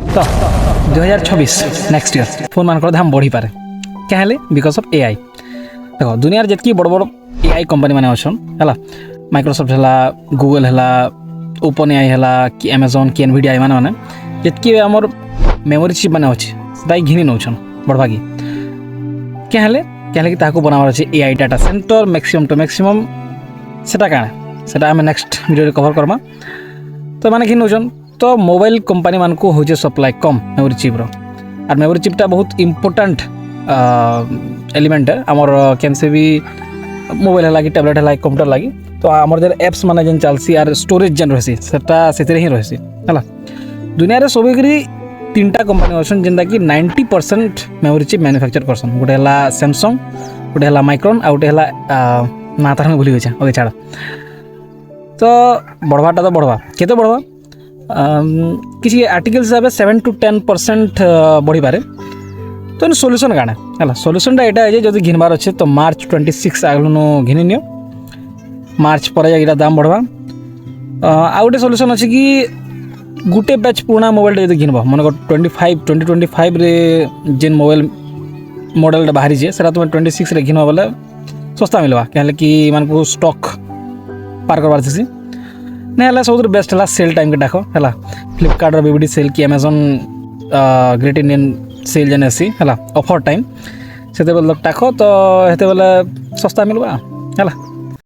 तो 2026 next year phone मान दाम बढ़ी पारे क्या बिकज ऑफ एआई। देखो दुनिया जितकी बड़ बड़ एआई कंपनी मैंने अच्छन है माइक्रोसॉफ्ट है गूगल है ओपन एआई है कि अमेजन कि एनवीडिया मैंने जितकी आमर मेमोरी चिप मैंने अच्छे घिनी नौन बड़भागी क्या क्या बनावर अच्छे AI data centre maximum to maximum सेटा काण सेटा आम नेक्स्ट वीडियो कवर करमा। तो मैंने घिन नौन तो मोबाइल कंपनी मान को हो सप्लाई कम मेमोरी चिप्र और मेमोरी चिपटा बहुत इम्पोर्टाट एलिमेंट है आमर कैसे भी मोबाइल है कि टैबलेट है कंप्यूटर लगी। तो आमर जो एप्स माने जेन चलसी आर स्टोरेज जेन रही से ही रही है दुनिया सभी तीनटा कंपनी अच्छन जेनटा कि 90% मेमोरी चिप मैन्युफैक्चर करसन गोटे है सैमसंग गोटे है माइक्रोन आ गोटे है ना तार भूली गई ओके छाड़। तो बढ़वाटा तो बढ़वा केते बढ़वा किसी आर्टिकल हिसाब से 7 to 10% बढ़ी पारे। तो सोल्यूशन काण है सोल्यूशनटा यहाँ है जो घिनबार अच्छे तो मार्च 26 आगलू घिनी नियो मार्च पर यहाँ दाम बढ़वा। आ गोटे सोल्यूशन अच्छे कि गोटे बैच पुराना मोबाइल जो घिनब मन 2025 रे जेन मोबाइल मॉडल बाहरी से तुम 26 रे घिनब बोले सस्ता मिलवा क्या कि मान को स्टॉक पार करवार थी ना सब बेस्ट है सेल टाइम के डाक है फ्लिपकार्ट बीबीडी सेल कि अमेजन ग्रेट इंडियन सेल जेन आसी है ऑफर टाइम से डाक तो हेते बेले सस्ता मिलवा है।